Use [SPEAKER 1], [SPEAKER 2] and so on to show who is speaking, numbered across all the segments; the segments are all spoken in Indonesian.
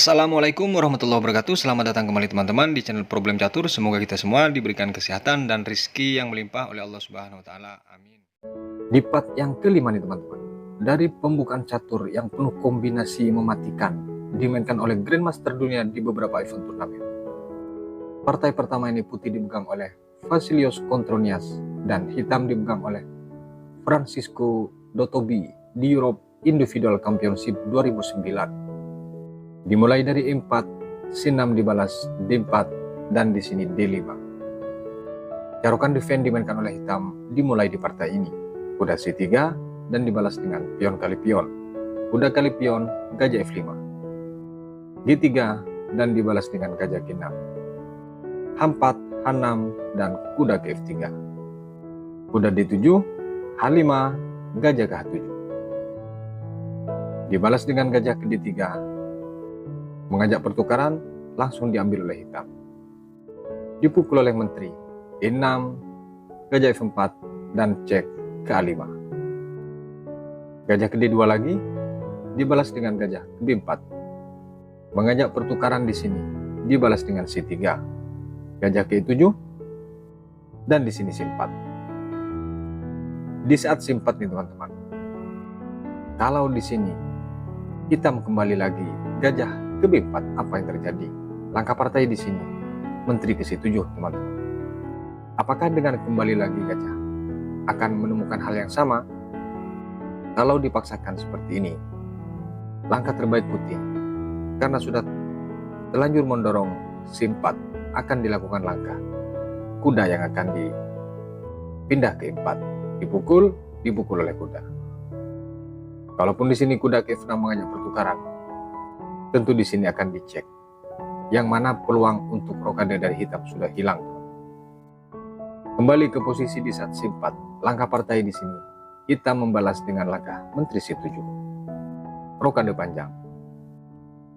[SPEAKER 1] Assalamualaikum warahmatullahi wabarakatuh. Selamat datang kembali teman-teman di channel Problem Catur. Semoga kita semua diberikan kesehatan dan rezeki yang melimpah oleh Allah Subhanahu wa taala. Amin. Di part yang kelima nih teman-teman. Dari pembukaan catur yang penuh kombinasi mematikan dimainkan oleh Grandmaster dunia di beberapa event turnamen. Partai pertama ini putih dipegang oleh Vasilios Kontronias dan hitam dipegang oleh Francisco Dotobi di Europe Individual Championship 2009. Dimulai dari E4, C6 dibalas D4, dan di sini D5. Carukan defense dimainkan oleh hitam dimulai di partai ini. Kuda C3 dan dibalas dengan pion kali pion. Kuda kali pion, gajah F5. G3 dan dibalas dengan gajah G6. H4, H6, dan kuda ke F3. Kuda D7, H5, gajah ke H7. Dibalas dengan gajah ke D3. Mengajak pertukaran langsung diambil oleh hitam. Dipukul oleh menteri E6, gajah F4, dan cek ke A5. Gajah ke D2 lagi dibalas dengan gajah ke B4. Mengajak pertukaran di sini dibalas dengan C3, gajah ke E7, dan di sini C4. Di saat C4 nih teman-teman, kalau di sini hitam kembali lagi gajah ke B4, apa yang terjadi? Langkah partai di sini, menteri ke C7, teman-teman. Apakah dengan kembali lagi gajah akan menemukan hal yang sama? Kalau dipaksakan seperti ini, langkah terbaik putih, karena sudah terlanjur mendorong C4, akan dilakukan langkah kuda yang akan dipindah ke E4, dipukul oleh kuda. Kalaupun di sini kuda ke F6 mengajak pertukaran, tentu di sini akan dicek yang mana peluang untuk rokade dari hitam sudah hilang. Kembali ke posisi di saat C4, langkah partai di sini hitam membalas dengan langkah menteri C7, rokade panjang,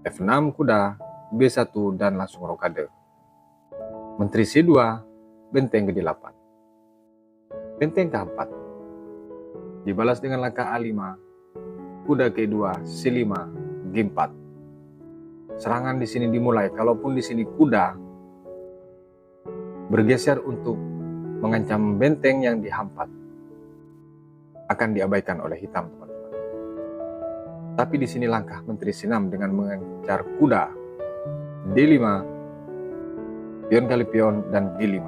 [SPEAKER 1] F6 kuda, B1 dan langsung rokade. Menteri C2, benteng ke D8, benteng ke 4, dibalas dengan langkah A5, kuda ke 2, C5, G4. Serangan di sini dimulai. Kalaupun di sini kuda bergeser untuk mengancam benteng yang dihampat, akan diabaikan oleh hitam, teman-teman. Tapi di sini langkah menteri C6 dengan mengejar kuda D5, pion kali pion, dan G5.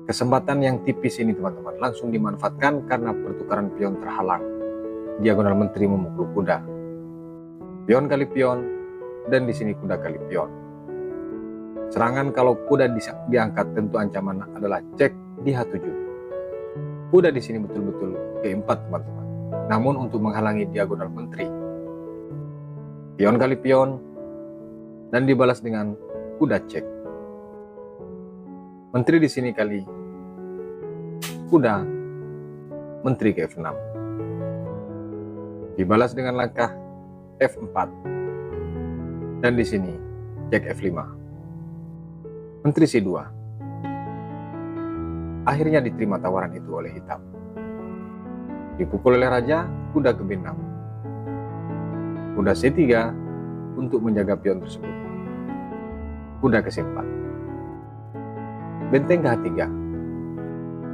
[SPEAKER 1] Kesempatan yang tipis ini teman-teman langsung dimanfaatkan karena pertukaran pion terhalang. Diagonal menteri memukul kuda, pion kali pion, dan di sini kuda kali pion. Serangan kalau kuda diangkat tentu ancaman adalah cek di H7. Kuda di sini betul-betul ke 4, teman-teman. Namun untuk menghalangi diagonal menteri, pion kali pion, dan dibalas dengan kuda cek. Menteri di sini kali kuda, menteri ke F6. Dibalas dengan langkah F4. Dan di sini cek F5. Menteri C2. Akhirnya diterima tawaran itu oleh hitam. Dipukul oleh raja, kuda ke B6. Kuda C3 untuk menjaga pion tersebut. Kuda ke C4. Benteng ke H3.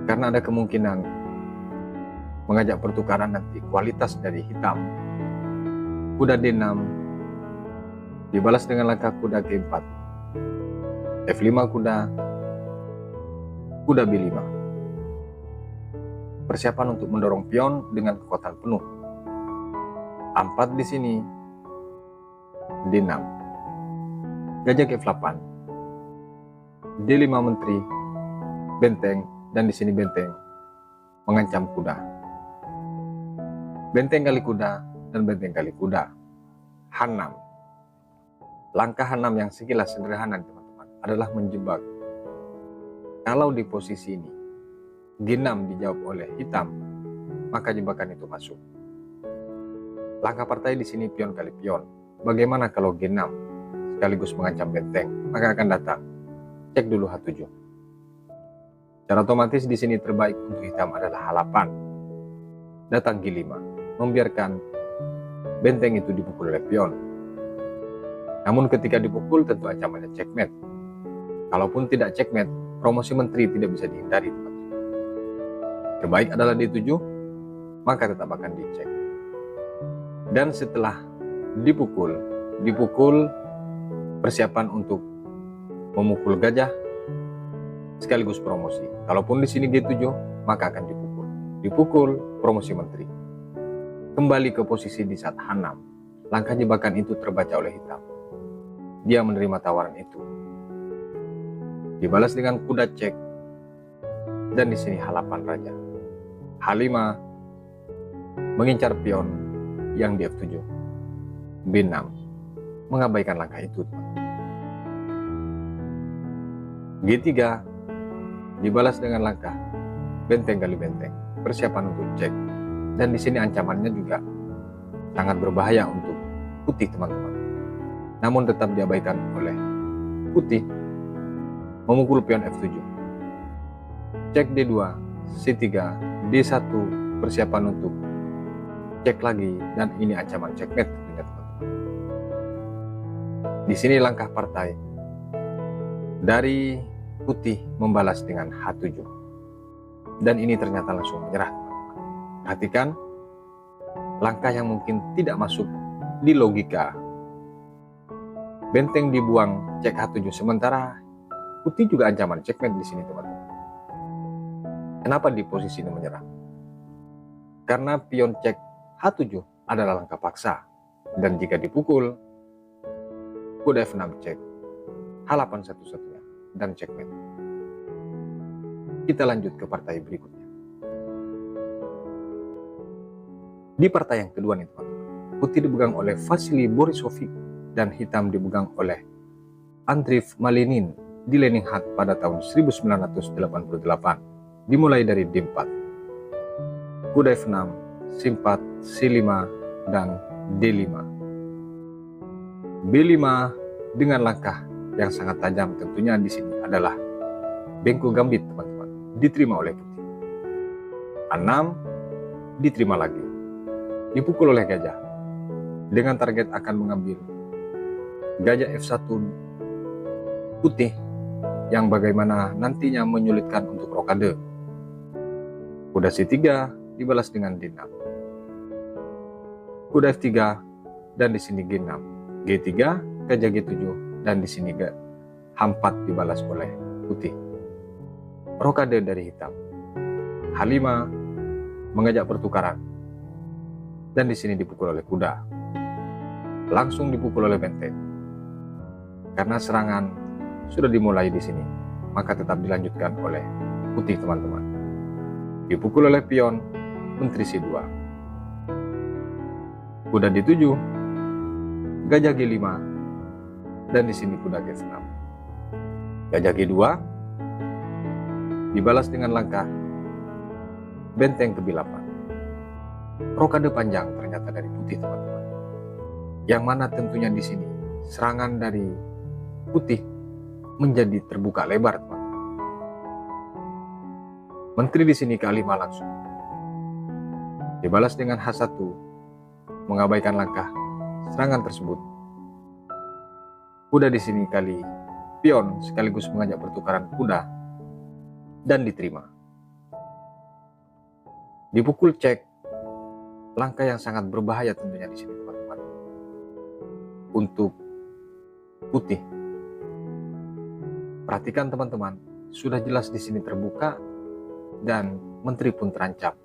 [SPEAKER 1] Karena ada kemungkinan mengajak pertukaran nanti kualitas dari hitam. Kuda D6 dibalas dengan langkah kuda G4, F5 kuda, kuda B5. Persiapan untuk mendorong pion dengan kekuatan penuh. A4 di sini, D6, gajah ke F8, D5 menteri, benteng, dan di sini benteng mengancam kuda. Benteng kali kuda dan benteng kali kuda. H6. Langkah H6 yang sekilas sederhana teman-teman adalah menjebak. Kalau di posisi ini G6 dijawab oleh hitam, maka jebakan itu masuk. Langkah partai di sini pion kali pion. Bagaimana kalau G6 sekaligus mengancam benteng? Maka akan datang cek dulu H7. Secara otomatis di sini terbaik untuk hitam adalah H8. Datang G5, membiarkan benteng itu dipukul oleh pion. Namun ketika dipukul tentu ancamannya checkmate. Kalaupun tidak checkmate, promosi menteri tidak bisa dihindari, teman-teman. Terbaik adalah D7, maka tetap akan dicek. Dan setelah dipukul persiapan untuk memukul gajah sekaligus promosi. Kalaupun di sini G7, maka akan dipukul promosi menteri. Kembali ke posisi di saat H6, langkah jebakan itu terbaca oleh hitam. Dia menerima tawaran itu. Dibalas dengan kuda cek, dan di sini H8 raja. H5 mengincar pion yang di F7. B6 mengabaikan langkah itu, teman. G3 dibalas dengan langkah benteng kali benteng, persiapan untuk cek. Dan di sini ancamannya juga sangat berbahaya untuk putih, teman-teman. Namun tetap diabaikan oleh putih. Memukul pion F7. Cek D2, C3, D1, persiapan untuk cek lagi, dan ini ancaman checkmate tentunya, teman-teman. Di sini langkah partai dari putih membalas dengan H7. Dan ini ternyata langsung menyerah, teman-teman. Perhatikan langkah yang mungkin tidak masuk di logika. Benteng dibuang, cek H7, sementara putih juga ancaman checkmate di sini, teman-teman. Kenapa di posisi ini menyerah? Karena pion cek H7 adalah langkah paksa, dan jika dipukul, kuda F6 cek, H8 satu-satunya, dan checkmate. Kita lanjut ke partai berikutnya. Di partai yang kedua nih, teman-teman, putih dipegang oleh Vasily Borisovich dan hitam dipegang oleh Andriy Malinin di Leningrad pada tahun 1988, dimulai dari D4, kuda F6, C4, C5, dan D5. B5 dengan langkah yang sangat tajam tentunya di sini adalah bengko gambit, teman-teman, diterima oleh putih. A6 diterima lagi, dipukul oleh gajah dengan target akan mengambil gajah F1 putih yang bagaimana nantinya menyulitkan untuk rokade. Kuda C3 dibalas dengan D6. Kuda F3 dan di sini G6. G3, gajah G7 dan di sini H4 dibalas oleh putih. Rokade dari hitam. H5 mengajak pertukaran. Dan di sini dipukul oleh kuda. Langsung dipukul oleh benteng. Karena serangan sudah dimulai di sini, maka tetap dilanjutkan oleh putih, teman-teman. Dipukul oleh pion menteri C2. Kuda D7, gajah G5, dan di sini kuda G6. Gajah G2 dibalas dengan langkah benteng ke B8. Rokade panjang ternyata dari putih, teman-teman. Yang mana tentunya di sini serangan dari putih menjadi terbuka lebar, teman-teman. Menteri di sini ke A5 langsung. Dibalas dengan H1, mengabaikan langkah serangan tersebut. Kuda di sini kali pion sekaligus mengajak pertukaran kuda dan diterima. Dipukul cek, langkah yang sangat berbahaya tentunya di sini, teman-teman. Untuk putih. Perhatikan, teman-teman, sudah jelas di sini terbuka dan menteri pun terancam.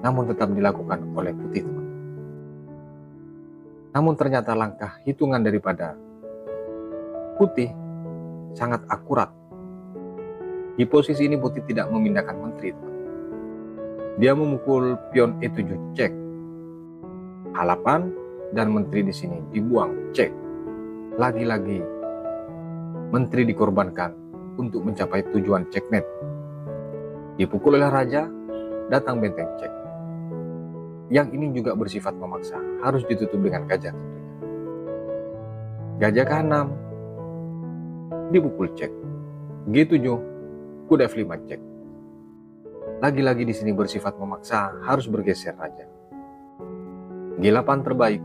[SPEAKER 1] Namun tetap dilakukan oleh putih, teman. Namun ternyata langkah hitungan daripada putih sangat akurat. Di posisi ini putih tidak memindahkan menteri, teman. Dia memukul pion E7 cek, H8 dan menteri di sini dibuang cek. Lagi-lagi menteri dikorbankan untuk mencapai tujuan checkmate. Dipukul oleh raja, datang benteng cek. Yang ini juga bersifat memaksa, harus ditutup dengan gajah tentunya. Gajah ke-6 dipukul cek. G7, kuda F5 cek. Lagi-lagi di sini bersifat memaksa, harus bergeser raja. G8 terbaik,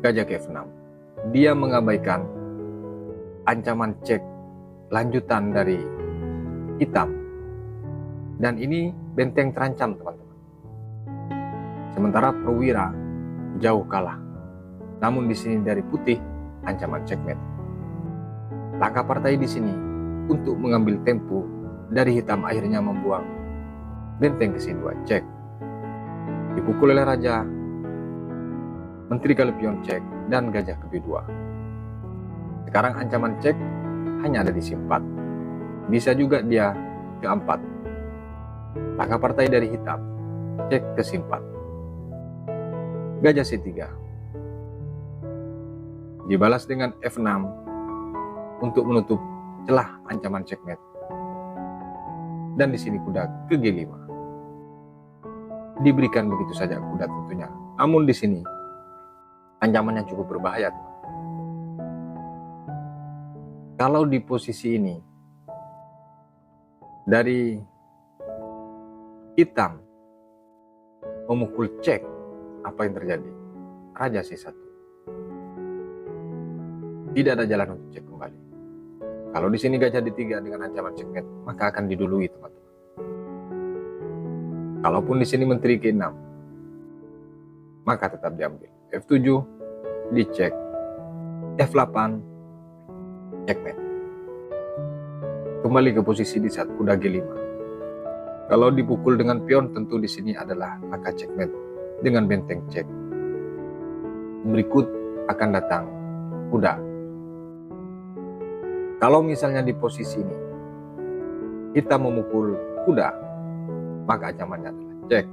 [SPEAKER 1] gajah ke F6. dia mengabaikan ancaman cek lanjutan dari hitam. Dan ini benteng terancam, teman-teman. Sementara perwira jauh kalah. Namun di sini dari putih ancaman checkmate. Langkah partai di sini untuk mengambil tempo dari hitam akhirnya membuang benteng ke C2 cek. Dipukul oleh raja, menteri kali pion cek, dan gajah ke B2. Sekarang ancaman cek hanya ada di C4. Bisa juga dia ke 4. Langkah partai dari hitam, cek ke C4. Gajah C3. Dibalas dengan F6 untuk menutup celah ancaman checkmate. Dan di sini kuda ke G5. Diberikan begitu saja kuda tentunya. Namun di sini ancamannya cukup berbahaya. Kalau di posisi ini dari hitam memukul cek, apa yang terjadi? Raja C1. Tidak ada jalan untuk cek kembali. Kalau di sini gajah D3 dengan ancaman checkmate, maka akan didului, teman-teman. Kalaupun di sini menteri ke-6, maka tetap diambil. F7 dicek, F8 checkmate. Kembali ke posisi di saat kuda G5. Kalau dipukul dengan pion, tentu di sini adalah langkah checkmate dengan benteng cek. Berikut akan datang kuda. Kalau misalnya di posisi ini kita memukul kuda, maka ancamannya adalah cek.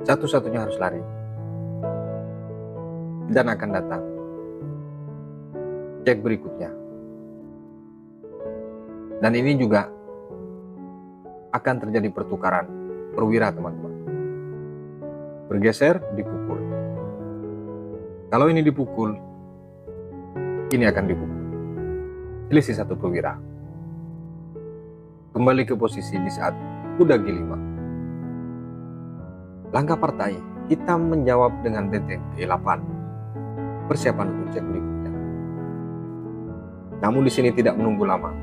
[SPEAKER 1] Satu-satunya harus lari. Dan akan datang cek berikutnya. Dan ini juga akan terjadi pertukaran perwira, teman-teman. Bergeser, dipukul. Kalau ini dipukul, ini akan dipukul. Selisih 1 perwira. Kembali ke posisi di saat kuda G5. Langkah partai, hitam menjawab dengan benteng G8. Persiapan untuk cek berikutnya. Namun di sini tidak menunggu lama.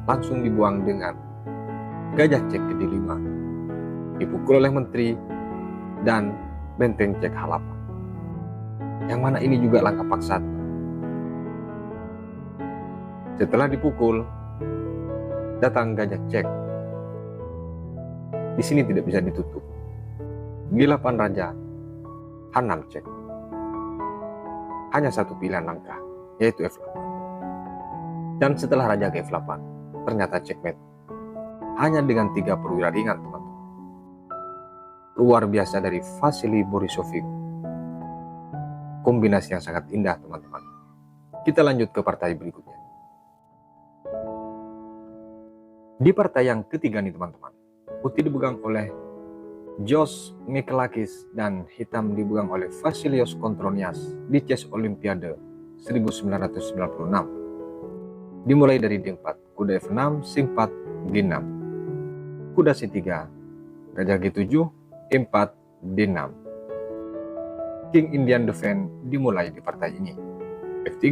[SPEAKER 1] Langsung dibuang dengan gajah cek ke D5. Dipukul oleh menteri dan benteng cek H8. Yang mana ini juga langkah paksa. Setelah dipukul, datang gajah cek. Di sini tidak bisa ditutup. G8 raja, H6 cek. Hanya satu pilihan langkah, yaitu F8. Dan setelah raja ke F8, ternyata checkmate. Hanya dengan 3 perwira ringan, teman-teman. Luar biasa dari Vasily Borisovich. Kombinasi yang sangat indah, teman-teman. Kita lanjut ke partai berikutnya. Di partai yang ketiga nih, teman-teman, putih dipegang oleh Jos Mikelakis dan hitam dipegang oleh Vasilios Kontronias di Chess Olimpiade 1996. Dimulai dari D4, kuda F6, Sim4, D6. Kuda C3, gajah G7, E4, D6. King Indian Defense dimulai di partai ini. F3,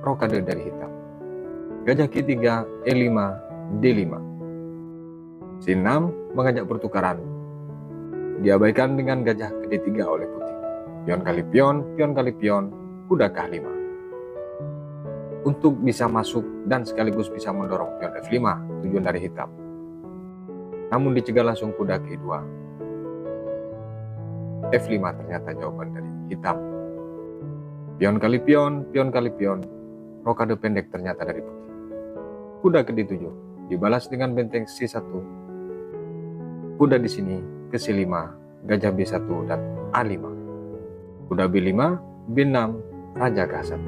[SPEAKER 1] rokade dari hitam. Gajah G3, E5, D5. C6 mengajak pertukaran. Diabaikan dengan gajah ke D3 oleh putih. Pion kali pion, pion kali pion, kuda ke H5. Untuk bisa masuk dan sekaligus bisa mendorong pion F5, tujuan dari hitam. Namun dicegah langsung kuda ke E2. F5 ternyata jawaban dari hitam. Pion kali pion, pion kali pion, rokade pendek ternyata dari putih. Kuda ke D7 dibalas dengan benteng C1. Kuda di sini ke C5, gajah B1 dan A5. Kuda B5, B6, raja ke H1.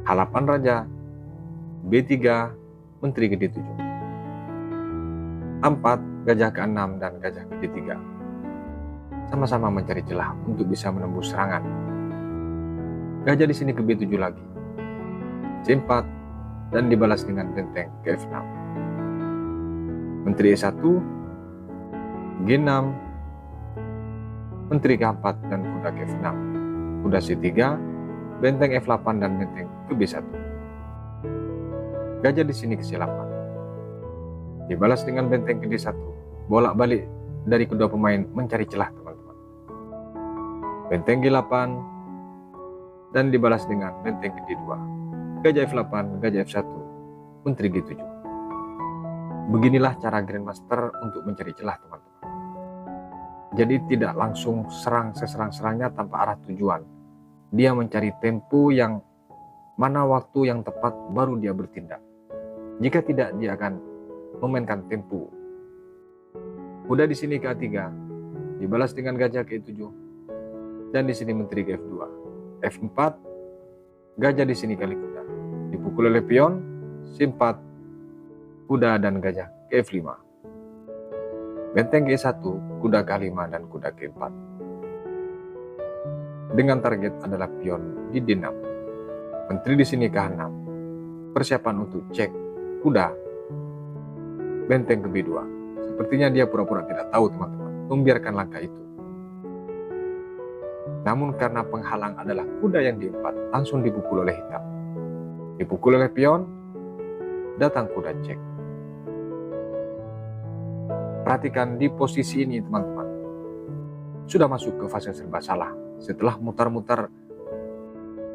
[SPEAKER 1] H8 raja, B3, menteri ke D7. A4, gajah ke 6 dan gajah ke D3. Sama-sama mencari celah untuk bisa menembus serangan. Gajah di sini ke B7 lagi. C4 dan dibalas dengan benteng ke F6. Menteri E1, G6, menteri ke 4 dan kuda ke F6. kuda C3, benteng F8 dan benteng ke B1. Gajah di sini ke C8. Dibalas dengan benteng ke D1. Bolak-balik dari kedua pemain mencari celah, teman-teman. Benteng G8 dan dibalas dengan benteng ke D2. Gajah F8, gajah F1, menteri G7. Beginilah cara Grandmaster untuk mencari celah, teman-teman. Jadi tidak langsung serang seserang-serangnya tanpa arah tujuan. Dia mencari tempo yang mana waktu yang tepat baru dia bertindak. Jika tidak, dia akan memainkan tempo. Kuda di sini ke A3, dibalas dengan gajah ke E7, dan di sini menteri ke F2. F4, gajah di sini kali kuda, dipukul oleh pion, C4, kuda dan gajah ke F5. Benteng G1, kuda K5 dan kuda K4. Dengan target adalah pion di D6. Menteri di sini ke H6. Persiapan untuk cek kuda. Benteng ke B2. Sepertinya dia pura-pura tidak tahu, teman-teman. Membiarkan langkah itu. Namun karena penghalang adalah kuda yang di 4, langsung dipukul oleh hitam. Dipukul oleh pion, datang kuda cek. Perhatikan di posisi ini, teman-teman. Sudah masuk ke fase serba salah. Setelah mutar-mutar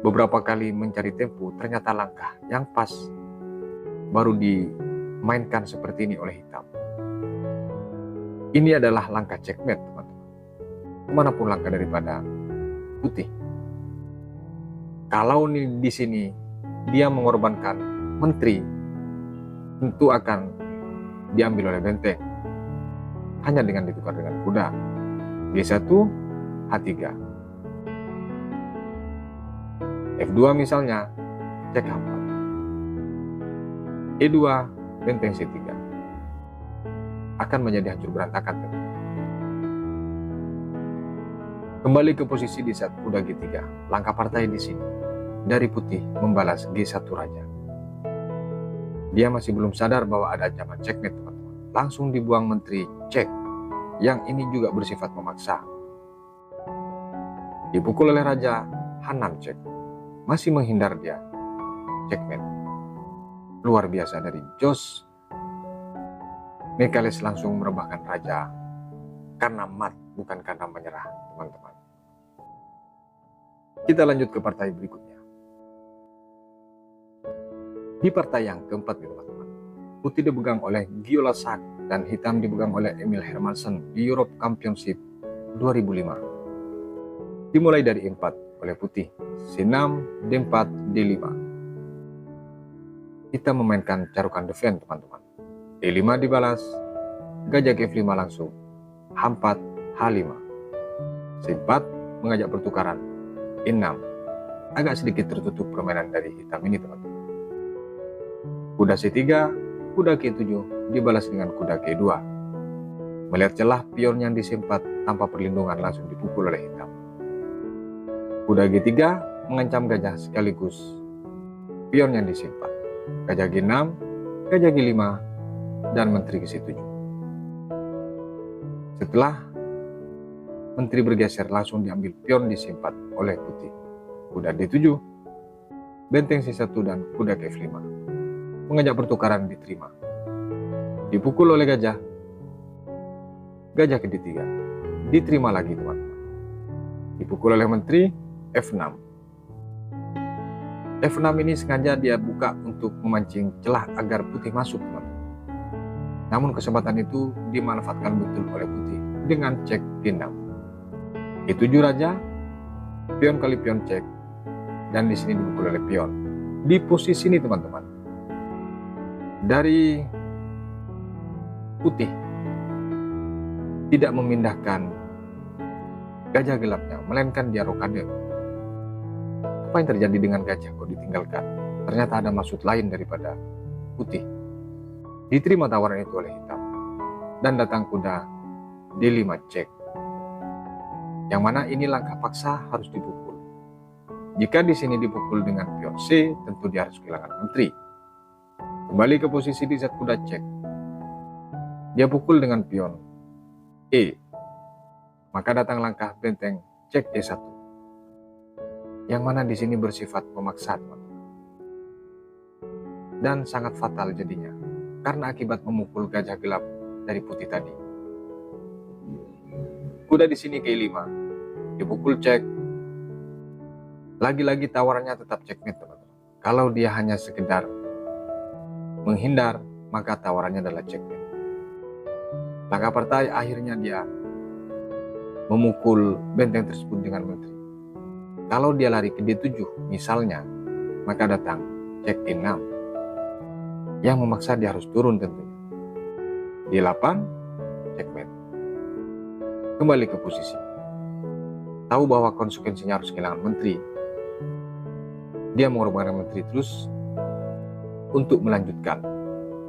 [SPEAKER 1] beberapa kali mencari tempo, ternyata langkah yang pas baru dimainkan seperti ini oleh hitam. Ini adalah langkah checkmate, teman-teman. Kemanapun langkah daripada putih. Kalau di sini dia mengorbankan menteri, tentu akan diambil oleh benteng. Hanya dengan ditukar dengan kuda. G1, H3. F2 misalnya, cek H4. E2, benteng C3. Akan menjadi hancur berantakan. Kembali ke posisi di saat kuda G3. Langkah partai di sini. Dari putih membalas G1 raja. Dia masih belum sadar bahwa ada ancaman checkmate, teman-teman. Langsung dibuang menteri cek. Yang ini juga bersifat memaksa. Dipukul oleh raja, H6 cek. Masih menghindar dia. Checkmate. Luar biasa dari Jos. Michaelis langsung merebahkan raja. Karena mat, bukan karena menyerah, teman-teman. Kita lanjut ke partai berikutnya. Di partai yang keempat, teman-teman. Putih dipegang oleh Giola Sack dan hitam dipegang oleh Emil Hermansen di Europe Championship 2005. Dimulai dari E4 oleh putih, C6, D4, D5. Kita memainkan carukan defense, teman-teman. E5 dibalas, gajah ke F5 langsung, H4, H5. C4 mengajak pertukaran, E6. Agak sedikit tertutup permainan dari hitam ini, teman-teman. Kuda C3, kuda K7 dibalas dengan kuda K2. Melihat celah pion yang di C4 tanpa perlindungan langsung dipukul oleh hitam. Kuda G3 mengancam gajah sekaligus pion yang di C4. Gajah G6, gajah G5, dan menteri ke C7. Setelah menteri bergeser langsung diambil pion di C4 oleh putih. Kuda D7, benteng C1 dan kuda ke F5. Mengajak pertukaran diterima. Dipukul oleh gajah. Gajah ke D3. Diterima lagi, teman-teman. Dipukul oleh menteri F6. F6 ini sengaja dia buka untuk memancing celah agar putih masuk, teman-teman. Namun kesempatan itu dimanfaatkan betul oleh putih dengan cek G6. E7 raja, pion kali pion cek, dan di sini dipukul oleh pion. Di posisi ini, teman-teman, dari putih tidak memindahkan gajah gelapnya, melainkan dia rokade. Apa yang terjadi dengan gajah kok ditinggalkan? Ternyata ada maksud lain daripada putih. Diterima tawaran itu oleh hitam. Dan datang kuda D5 cek. Yang mana ini langkah paksa harus dipukul. Jika di sini dipukul dengan pion C, tentu dia harus kehilangan menteri. Kembali ke posisi di saat kuda cek. Dia pukul dengan pion E. Maka datang langkah benteng cek E1. yang mana di sini bersifat memaksa, teman-teman. Dan sangat fatal jadinya, karena akibat memukul gajah gelap dari putih tadi. Kuda di sini ke5, dipukul cek. Lagi-lagi tawarannya tetap checkmate, teman-teman. Kalau dia hanya sekedar menghindar, maka tawarannya adalah checkmate. Langkah partai akhirnya dia memukul benteng tersebut dengan menteri. Kalau dia lari ke D7 misalnya, maka datang cek E6 yang memaksa dia harus turun tentunya. D8 checkmate. Kembali ke posisi. Tahu bahwa konsekuensinya harus kehilangan menteri. Dia mengorbankan menteri terus untuk melanjutkan.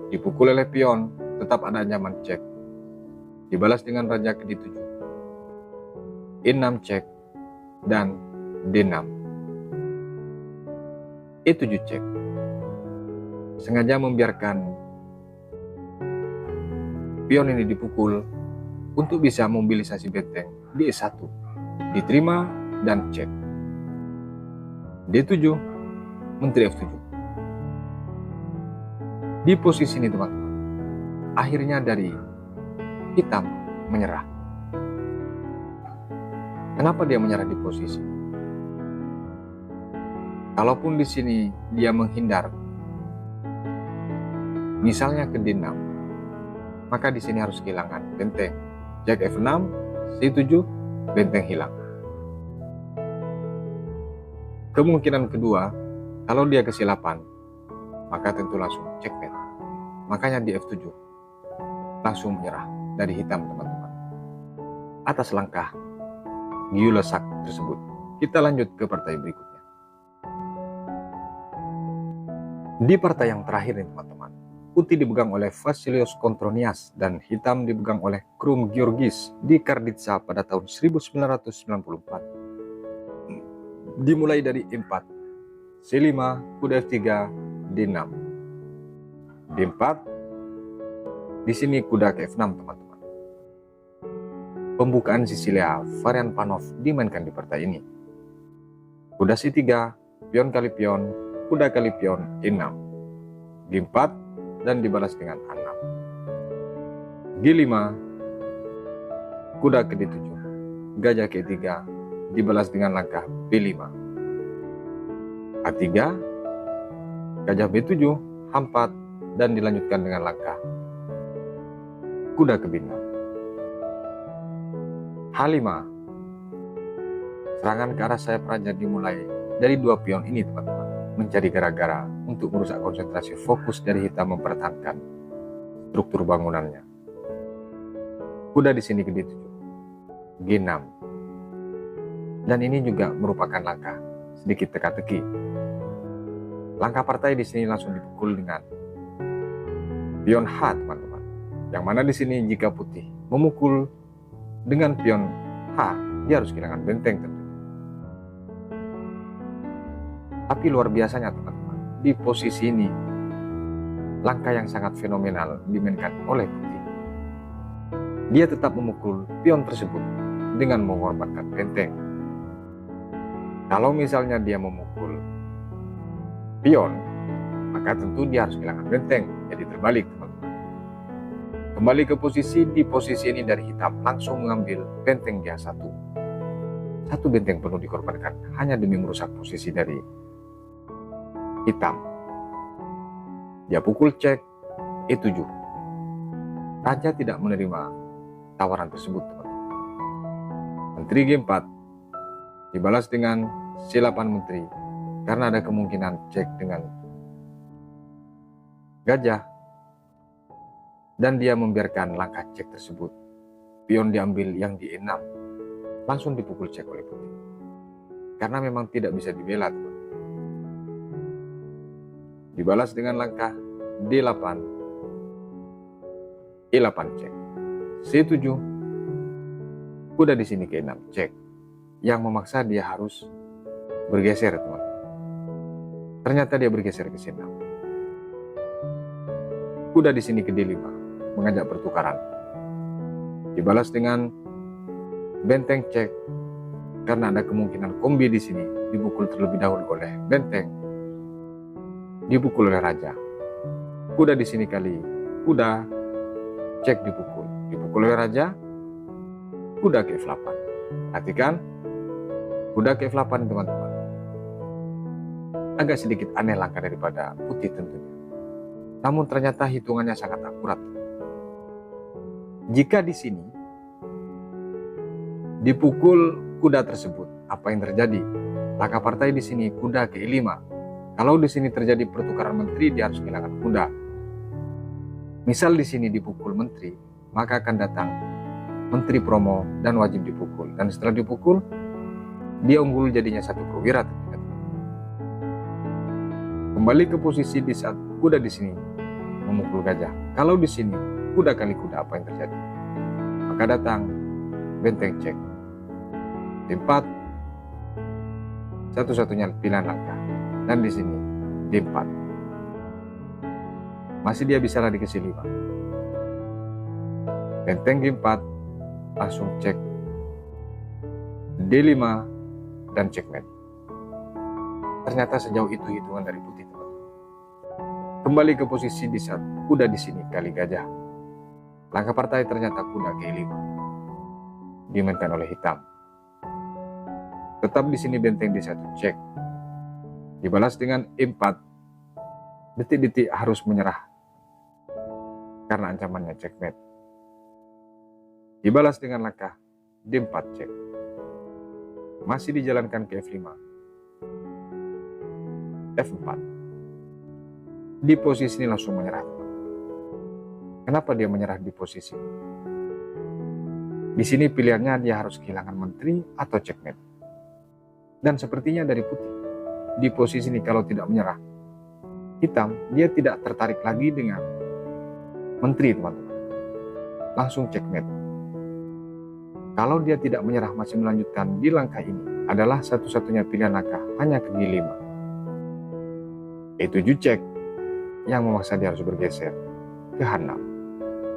[SPEAKER 1] Dipukul oleh pion, tetap ada ancaman cek. Dibalas dengan raja ke D7. E6 cek dan D6. E7 cek. Sengaja membiarkan pion ini dipukul untuk bisa mobilisasi benteng di E1. Diterima dan cek. D7, menteri F7. Di posisi ini, teman-teman, akhirnya dari hitam menyerah. Kenapa dia menyerah di posisi? Kalaupun di sini dia menghindar, misalnya ke D6, maka di sini harus kehilangan benteng. Jak F6, C7, benteng hilang. Kemungkinan kedua, kalau dia ke C8, maka tentu langsung checkmate. Makanya di F7 langsung menyerah dari hitam, teman-teman, atas langkah Gyulasak tersebut. Kita lanjut ke partai berikutnya. Di partai yang terakhir nih, teman-teman, putih dipegang oleh Vasilios Kontronias dan hitam dipegang oleh Krum Giorgis di Karditsa pada tahun 1994. Dimulai dari E4, C5, kuda F3, D6. D4, di sini kuda ke F6, teman-teman. Pembukaan Sisilia varian Panov dimainkan di partai ini. Kuda C3, pion kali pion, kuda kali pion E6. G4 dan dibalas dengan A6. G5, kuda ke D7, gajah ke E3, dibalas dengan langkah B5. A3, gajah B7, H4, dan dilanjutkan dengan langkah kuda ke B6. H5, serangan ke arah sayap raja dimulai dari dua pion ini, teman-teman, mencari gara-gara untuk merusak konsentrasi fokus dari hitam mempertahankan struktur bangunannya. Kuda di sini ke D7, G6, dan ini juga merupakan langkah sedikit teka-teki. Langkah partai di sini langsung dipukul dengan pion H, teman-teman. Yang mana di sini jika putih memukul dengan pion H, dia harus kehilangan benteng tentunya. Tapi luar biasanya, teman-teman, di posisi ini langkah yang sangat fenomenal dimainkan oleh putih. Dia tetap memukul pion tersebut dengan mengorbankan benteng. Kalau misalnya dia memukul pion, maka tentu dia harus kehilangan benteng. Jadi terbalik, teman-teman. Kembali ke posisi. Di posisi ini dari hitam langsung mengambil benteng dia satu. Satu benteng penuh dikorbankan hanya demi merusak posisi dari hitam. Dia pukul cek E7. Raja tidak menerima tawaran tersebut, teman-teman. Menteri G4 dibalas dengan C8 menteri karena ada kemungkinan cek dengan gajah, dan dia membiarkan langkah cek tersebut. Pion diambil yang di E6, langsung dipukul cek oleh putih karena memang tidak bisa dibela, teman. Dibalas dengan langkah D8, E8 cek, C7, kuda di sini ke E6 cek, yang memaksa dia harus bergeser, teman. Ternyata dia bergeser ke C6. Kuda di sini ke D5, mengajak pertukaran. Dibalas dengan benteng cek karena ada kemungkinan kombi di sini dipukul terlebih dahulu oleh benteng, dipukul oleh raja. Kuda di sini kali kuda, cek dipukul oleh raja, kuda ke F8. Perhatikan, kuda ke F8 teman-teman. Agak sedikit aneh langkah daripada putih tentunya. Namun ternyata hitungannya sangat akurat. Jika di sini dipukul kuda tersebut, apa yang terjadi? Langkah partai di sini kuda ke E5. Kalau di sini terjadi pertukaran menteri, dia harus kehilangan kuda. Misal di sini dipukul menteri, maka akan datang menteri promo dan wajib dipukul. Dan setelah dipukul, dia unggul jadinya 1 perwira. Kembali ke posisi di saat kuda di sini memukul gajah. Kalau di sini kuda kali kuda, apa yang terjadi? Maka datang benteng cek. D4, satu-satunya pilihan langkah. Dan di sini D4. Masih dia bisa lari ke C5. Benteng G4, langsung cek. D5 dan checkmate. Ternyata sejauh itu hitungan dari putih, teman-teman. Kembali ke posisi di saat kuda di sini kali gajah. Langkah partai ternyata kuda ke E5. Dimainkan oleh hitam. Tetap di sini benteng D1 cek. Dibalas dengan E4. Detik-detik harus menyerah karena ancamannya checkmate. Dibalas dengan langkah D4 cek. Masih dijalankan ke F5. F4. Di posisi ini langsung menyerah. Kenapa dia menyerah di posisi? Di sini pilihannya dia harus kehilangan menteri atau checkmate. Dan sepertinya dari putih, di posisi ini kalau tidak menyerah, hitam dia tidak tertarik lagi dengan menteri, teman-teman. Langsung checkmate. Kalau dia tidak menyerah masih melanjutkan di langkah ini, adalah satu-satunya pilihan langkah hanya ke G5. E7 cek, yang memaksa dia harus bergeser ke H6.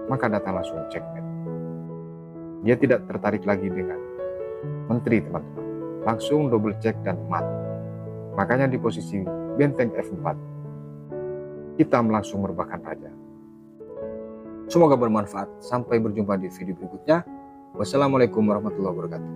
[SPEAKER 1] Maka datang langsung checkmate. Dia tidak tertarik lagi dengan menteri, teman-teman. Langsung double check dan mat. Makanya di posisi benteng F4, hitam langsung merebahkan raja. Semoga bermanfaat. Sampai berjumpa di video berikutnya. Wassalamualaikum warahmatullahi wabarakatuh.